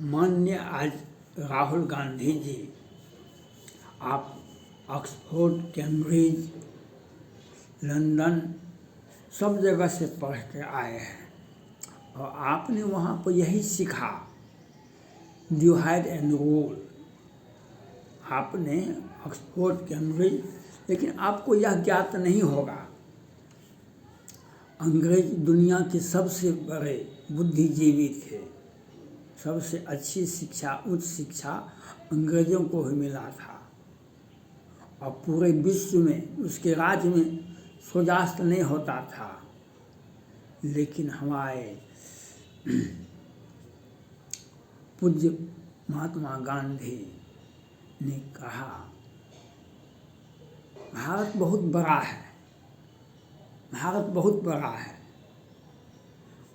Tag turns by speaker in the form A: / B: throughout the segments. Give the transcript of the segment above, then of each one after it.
A: माननीय आज राहुल गांधी जी, आप ऑक्सफोर्ड, कैम्ब्रिज, लंदन सब जगह से पढ़ के आए हैं और आपने वहाँ पर यही सीखा, डिवाइड एंड रूल। आपने ऑक्सफोर्ड, कैम्ब्रिज, लेकिन आपको यह ज्ञात नहीं होगा, अंग्रेज दुनिया के सबसे बड़े बुद्धिजीवी थे। सबसे अच्छी शिक्षा, उच्च शिक्षा अंग्रेज़ों को ही मिला था और पूरे विश्व में उसके राज्य में सूर्यास्त नहीं होता था। लेकिन हमारे पूज्य महात्मा गांधी ने कहा, भारत बहुत बड़ा है, भारत बहुत बड़ा है,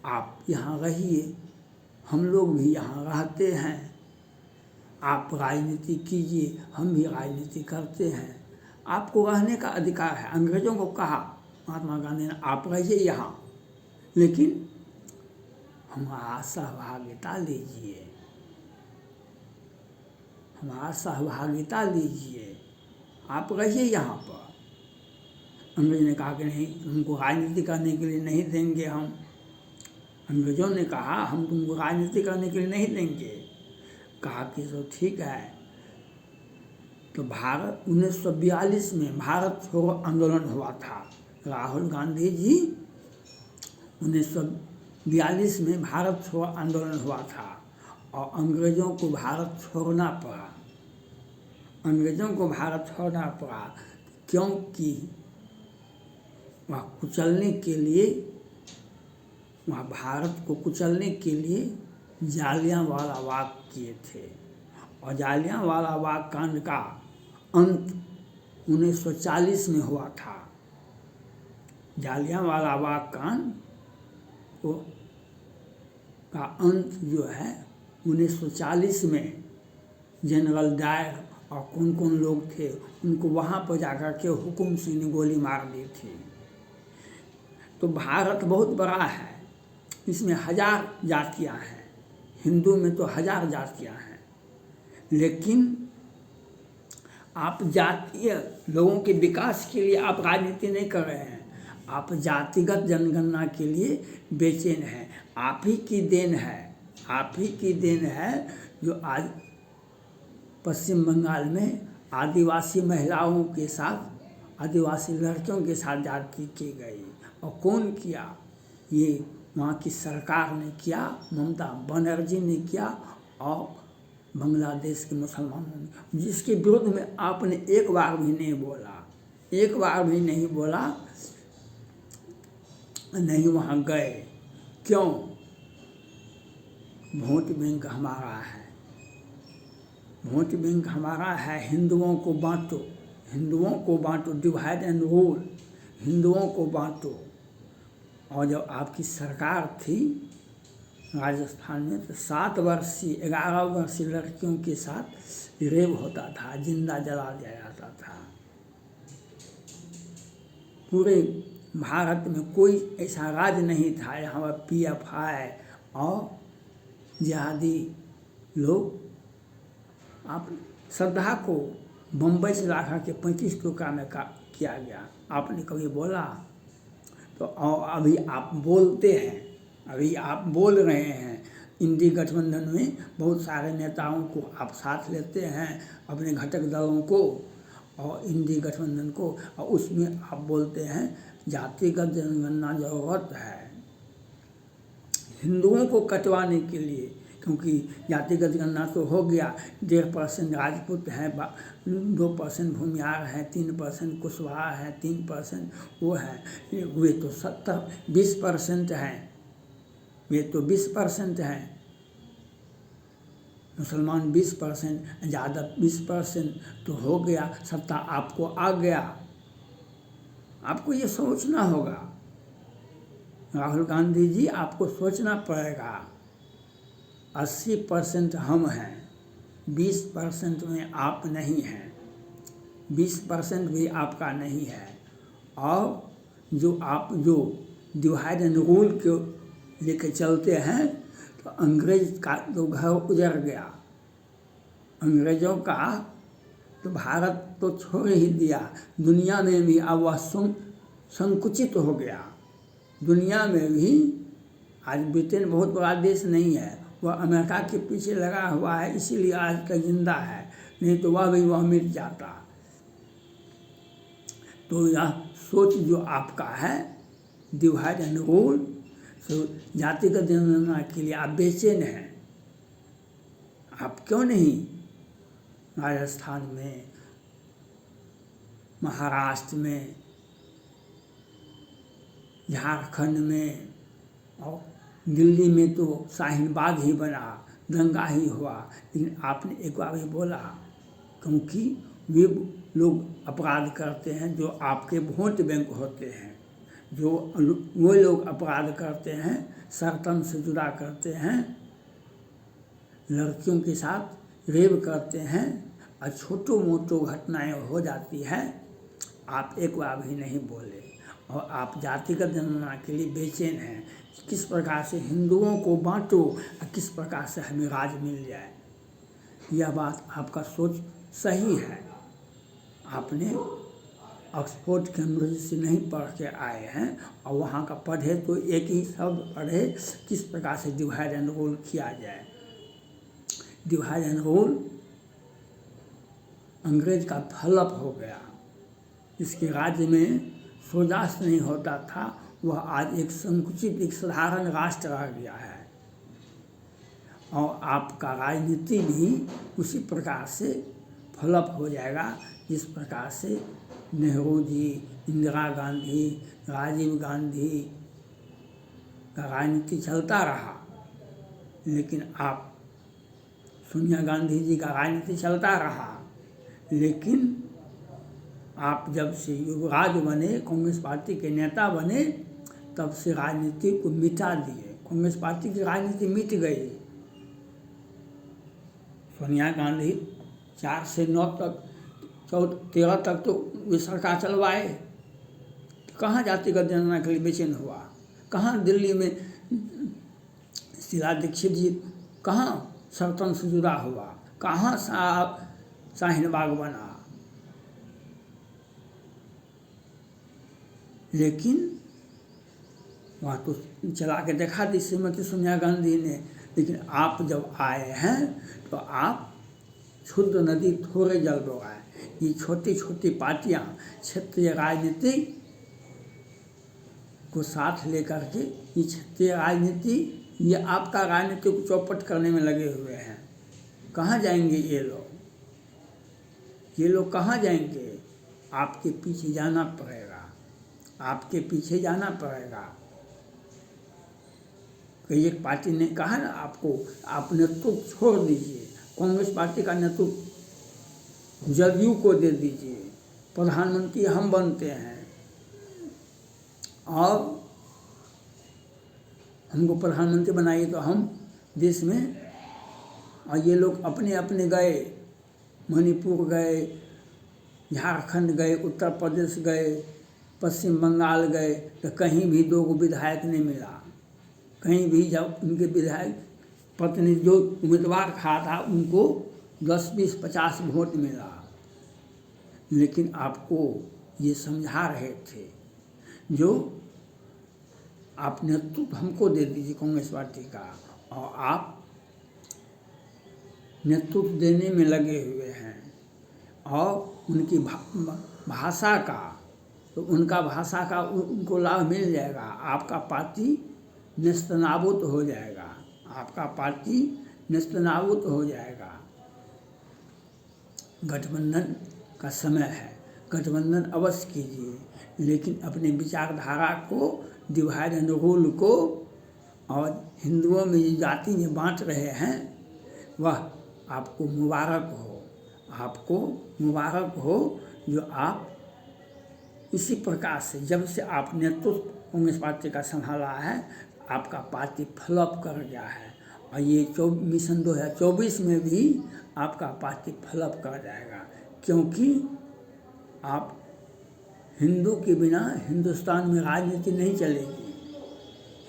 A: आप यहाँ रहिए, हम लोग भी यहाँ रहते हैं, आप राजनीति कीजिए, हम भी राजनीति करते हैं, आपको रहने का अधिकार है। अंग्रेज़ों को कहा महात्मा गांधी ने, आप रहिए यहाँ, लेकिन हमारा सहभागिता लीजिए, हमारा सहभागिता लीजिए, आप रहिए यहाँ पर। अंग्रेज ने कहा कि नहीं, तुमको राजनीति करने के लिए नहीं देंगे हम। अंग्रेज़ों ने कहा हम तुमको राजनीति करने के लिए नहीं देंगे। कहा कि तो ठीक है। तो भारत 1942 में भारत छोड़ो आंदोलन हुआ था। राहुल गांधी जी 1942 में भारत छोड़ो आंदोलन हुआ था और अंग्रेज़ों को भारत छोड़ना पड़ा। अंग्रेज़ों को भारत छोड़ना पड़ा क्योंकि वह कुचलने के लिए, वह भारत को कुचलने के लिए जालियांवाला बाग किए थे और जालियांवाला बाग कांड का अंत 1940 में हुआ था। जालियांवाला बाग कांड का अंत जो है 1940 में जनरल डायर और कौन कौन लोग थे उनको वहाँ पर जाकर के हुकुम सिंह ने गोली मार दी थी। तो भारत बहुत बड़ा है, इसमें 1000 जातियाँ हैं, हिंदू में तो 1000 जातियाँ हैं, लेकिन आप जातीय लोगों के विकास के लिए आप राजनीति नहीं कर रहे हैं, आप जातिगत जनगणना के लिए बेचैन हैं। आप ही की देन है, आप ही की देन है जो आज पश्चिम बंगाल में आदिवासी महिलाओं के साथ, आदिवासी लड़कियों के साथ जाति की गई। और कौन किया? ये वहाँ की सरकार ने किया, ममता बनर्जी ने किया और बांग्लादेश के मुसलमानों ने, जिसके विरोध में आपने एक बार भी नहीं बोला, एक बार भी नहीं बोला, नहीं वहाँ गए। क्यों? वोट बैंक हमारा है, वोट बैंक हमारा है। हिंदुओं को बांटो, हिंदुओं को बांटो, डिवाइड एंड रूल, हिंदुओं को बांटो। और जब आपकी सरकार थी राजस्थान में तो 7 वर्षीय 11 वर्षीय लड़कियों के साथ रेप होता था, जिंदा जला दिया जाता था। पूरे भारत में कोई ऐसा राज्य नहीं था यहाँ पर PFI और जिहादी लोग, आप श्रद्धा को बम्बई से ला के 35 टुकड़ा में किया गया। आपने कभी बोला? तो अभी आप बोलते हैं, अभी आप बोल रहे हैं। इंडी गठबंधन में बहुत सारे नेताओं को आप साथ लेते हैं, अपने घटक दलों को और इंडी गठबंधन को, और उसमें आप बोलते हैं जातिगत जनगणना ज़रूरत है हिंदुओं को कटवाने के लिए, क्योंकि जातिगत गणना तो हो गया, 1.5% राजपूत हैं, 2% भूमिहार हैं, 3% कुशवाहा हैं, 3% वो हैं, वे तो 20% हैं, वे तो 20% हैं। मुसलमान 20%, यादव 20%, तो हो गया, सत्ता आपको आ गया। आपको ये सोचना होगा राहुल गांधी जी, आपको सोचना पड़ेगा। 80% हम हैं, 20% में आप नहीं हैं, 20% भी आपका नहीं है। और जो आप जो डिवाइड एंड रूल के लेके चलते हैं तो अंग्रेज का तो घर उजड़ गया। अंग्रेज़ों का तो भारत तो छोड़ ही दिया, दुनिया में भी अब वह संकुचित हो गया। दुनिया में भी आज ब्रिटेन बहुत बड़ा देश नहीं है, वह अमेरिका के पीछे लगा हुआ है, इसीलिए आज तक जिंदा है, नहीं तो वह मिट जाता। तो यह सोच जो आपका है डिवाइड एंड रूल, तो जातिगत जनगणना के लिए आप बेचैन हैं। आप क्यों नहीं राजस्थान में, महाराष्ट्र में, झारखंड में और दिल्ली में तो शाहीन बाग ही बना, दंगा ही हुआ, लेकिन आपने एक बार भी बोला, क्योंकि वे लोग अपराध करते हैं जो आपके वोट बैंक होते हैं, जो वो लोग अपराध करते हैं, सर्तन से जुड़ा करते हैं, लड़कियों के साथ रेप करते हैं और छोटो मोटो घटनाएं हो जाती है, आप एक बार भी नहीं बोले। और आप जातिगत जनगणना के लिए बेचैन हैं, किस प्रकार से हिंदुओं को बांटो और किस प्रकार से हमें राज मिल जाए। यह बात आपका सोच सही है। आपने ऑक्सफोर्ड कैम्ब्रिज से नहीं पढ़ के आए हैं और वहाँ का पढ़े तो एक ही शब्द पढ़े, किस प्रकार से डिवाइड एंड रूल किया जाए। डिवाइड एंड रूल अंग्रेज का फलप हो गया। इसके राज्य में स्वराज नहीं होता था, वह आज एक संकुचित, एक साधारण राष्ट्र रह गया है। और आपका राजनीति भी उसी प्रकार से फलप हो जाएगा जिस प्रकार से नेहरू जी, इंदिरा गांधी, राजीव गांधी का राजनीति चलता रहा, लेकिन आप सोनिया गांधी जी का राजनीति चलता रहा, लेकिन आप जब से युवराज बने, कांग्रेस पार्टी के नेता बने, तब से राजनीति को मिटा दिए। कांग्रेस पार्टी की राजनीति मिट गई। सोनिया गांधी 4 से 9 तक 13 तक तो वे सरकार चलवाए, तो कहाँ जातिगत जनगणना के लिए बेचैन हुआ? कहाँ दिल्ली में शीला दीक्षित जी कहाँ सर्तन से जुड़ा हुआ? कहाँ शाहीन बाग बना? लेकिन वहाँ तो चला के देखा दी श्रीमती सोनिया गांधी ने, लेकिन आप जब आए हैं तो आप क्षुद्र नदी थोड़े जल डोबाए। ये छोटी छोटी पार्टियाँ क्षेत्रीय राजनीति को साथ लेकर के, ये क्षेत्रीय राजनीति, ये आपका राजनीति को चौपट करने में लगे हुए हैं। कहाँ जाएंगे ये लोग? ये लोग कहाँ जाएंगे? आपके पीछे जाना पड़ेगा, आपके पीछे जाना पड़ेगा। कई एक पार्टी ने कहा ना आपको, आप नेतृत्व छोड़ दीजिए, कांग्रेस पार्टी का नेतृत्व जदयू को दे दीजिए, प्रधानमंत्री हम बनते हैं और हमको प्रधानमंत्री बनाइए तो हम देश में। और ये लोग अपने अपने गए, मणिपुर गए, झारखंड गए, उत्तर प्रदेश गए, पश्चिम बंगाल गए, तो कहीं भी 2 विधायक नहीं मिला। कहीं भी जब उनके विधायक पत्नी जो उम्मीदवार खड़ा था उनको 10, 20, 50 वोट मिला। लेकिन आपको ये समझा रहे थे, जो आप नेतृत्व हमको दे दीजिए कांग्रेस पार्टी का, और आप नेतृत्व देने में लगे हुए हैं। और उनकी भाषा का, तो उनका भाषा का उनको लाभ मिल जाएगा, आपका पार्टी नेस्तनाबूत हो जाएगा, आपका पार्टी नेस्तनाबूत हो जाएगा। गठबंधन का समय है, गठबंधन अवश्य कीजिए, लेकिन अपने विचारधारा को, डिवाइड एंड रूल को, और हिंदुओं में जो जाति में बांट रहे हैं, वह आपको मुबारक हो, आपको मुबारक हो, जो आप इसी प्रकार से जब से आप नेतृत्व कांग्रेस पार्टी का संभाला है, आपका पार्टी फ्लॉप कर गया है। और ये मिशन 2024 में भी आपका पार्टी फ्लॉप कर जाएगा, क्योंकि आप हिंदू के बिना हिंदुस्तान में राजनीति नहीं चलेगी।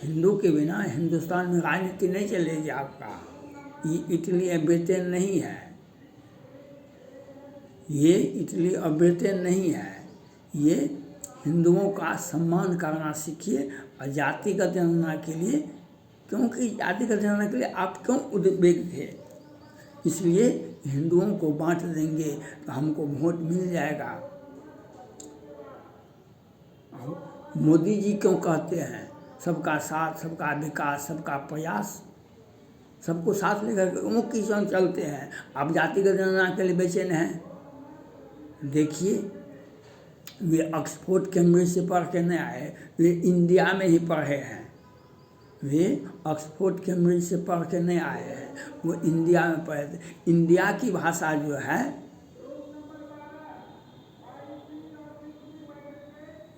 A: हिंदू के बिना हिंदुस्तान में राजनीति नहीं चलेगी आपका। ये इटली या ब्रिटेन नहीं है, ये इटली और ब्रिटेन नहीं है। ये हिंदुओं का सम्मान करना सीखिए और जातिगत जनगणना के लिए, क्योंकि जातिगत जनगणना के लिए आप क्यों उद्विग्न थे, इसलिए हिंदुओं को बांट देंगे तो हमको वोट मिल जाएगा। मोदी जी क्यों कहते हैं सबका साथ, सबका विकास, सबका प्रयास, सबको साथ लेकर वो क्यों चलते हैं? आप जातिगत जनगणना के लिए बेचैन हैं। देखिए, वे ऑक्सफोर्ड कैम्ब्रिज से पढ़ के नहीं आए, वे इंडिया में ही पढ़े हैं। वे ऑक्सफोर्ड कैम्ब्रिज से पढ़ के नहीं आए हैं, वो इंडिया में पढ़े थे। इंडिया की भाषा जो है,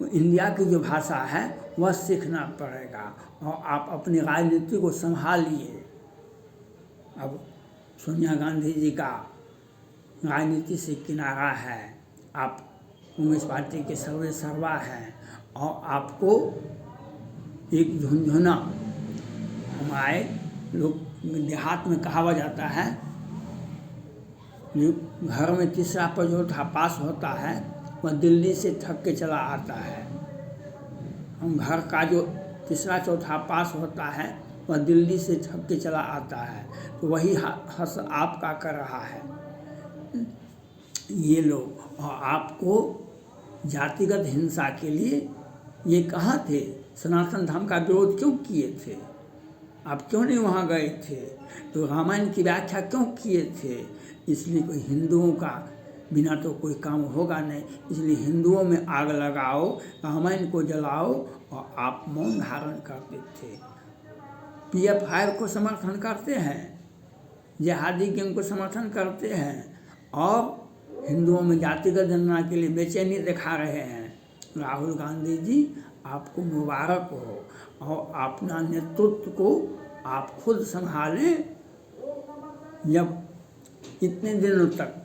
A: वो इंडिया की जो भाषा है वह सीखना पड़ेगा और आप अपनी राजनीति को संभालिए। अब सोनिया गांधी जी का राजनीति से किनारा है, आप कम्युनिस्ट पार्टी के सर्वे सर्वा हैं और आपको एक झुनझुना, हमारे लोग देहात में कहा जाता है, जो घर में तीसरा पर चौथा पास होता है वह दिल्ली से थक के चला आता है। हम घर का जो तीसरा चौथा पास होता है वह दिल्ली से थक के चला आता है, तो वही हस आपका कर रहा है ये लोग। और आपको जातिगत हिंसा के लिए ये कहाँ थे? सनातन धर्म का विरोध क्यों किए थे? आप क्यों नहीं वहाँ गए थे? तो रामायण की व्याख्या क्यों किए थे? इसलिए कोई हिंदुओं का बिना तो कोई काम होगा नहीं, इसलिए हिंदुओं में आग लगाओ, रामायण को जलाओ और आप मौन धारण करते थे। PF को समर्थन करते हैं, जिहादी गैंग को समर्थन करते हैं और हिंदुओं में जातिगत जनगणना के लिए बेचैनी दिखा रहे हैं। राहुल गांधी जी, आपको मुबारक हो और अपना नेतृत्व को आप खुद संभालें। जब इतने दिनों तक,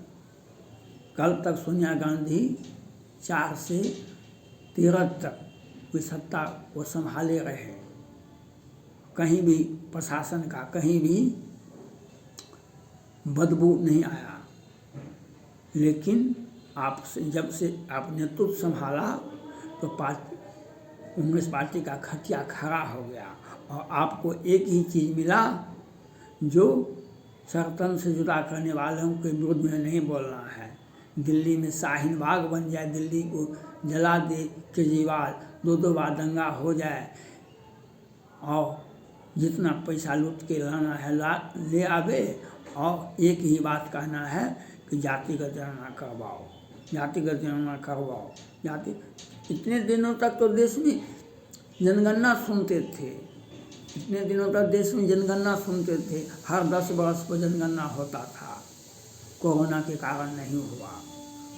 A: कल तक सोनिया गांधी 4 से 13 तक वे सत्ता को संभाले रहे, कहीं भी प्रशासन का कहीं भी बदबू नहीं आया। लेकिन आप जब से आप नेतृत्व संभाला तो कांग्रेस पार्टी का खटिया खड़ा हो गया और आपको एक ही चीज़ मिला, जो सरतन से जुदा करने वालों के विरुद्ध में नहीं बोलना है। दिल्ली में शाहीन बाग बन जाए, दिल्ली को जला दे केजरीवाल, 2 बार दंगा हो जाए और जितना पैसा लूट के लाना है ले आवे और एक ही बात कहना है कि जातिगत जनगणना करवाओ, जातिगत जनगणना करवाओ। इतने दिनों तक तो देश में जनगणना सुनते थे, इतने दिनों तक देश में जनगणना सुनते थे, हर 10 वर्ष पर जनगणना होता था। कोरोना के कारण नहीं हुआ,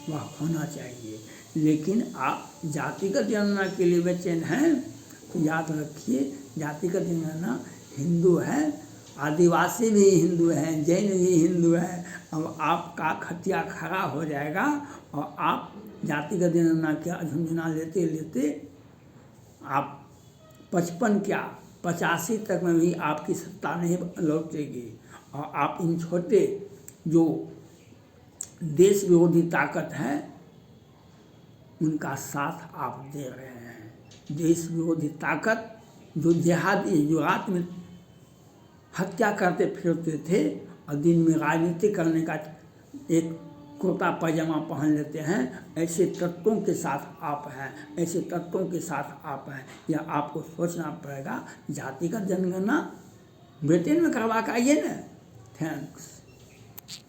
A: वह होना चाहिए। लेकिन आप जातिगत जनगणना के लिए बेचैन हैं तो याद रखिए, जातिगत जनगणना हिंदू है, आदिवासी भी हिंदू हैं, जैन भी हिंदू है। अब आपका खटिया खड़ा हो जाएगा और आप जातिगत जनगणना का झुंझुना लेते लेते आप 55 क्या 85 तक में भी आपकी सत्ता नहीं लौटेगी और आप इन छोटे जो देश विरोधी ताकत है उनका साथ आप दे रहे हैं। देश विरोधी ताकत जो जिहादी, जो रात में हत्या करते फिरते थे और दिन में राजनीति करने का एक कुर्ता पैजामा पहन लेते हैं, ऐसे तत्वों के साथ आप हैं, ऐसे तत्वों के साथ आप हैं। यह आपको सोचना पड़ेगा। जातिगत जनगणना ब्रिटेन में करवा के आइए ना। थैंक्स।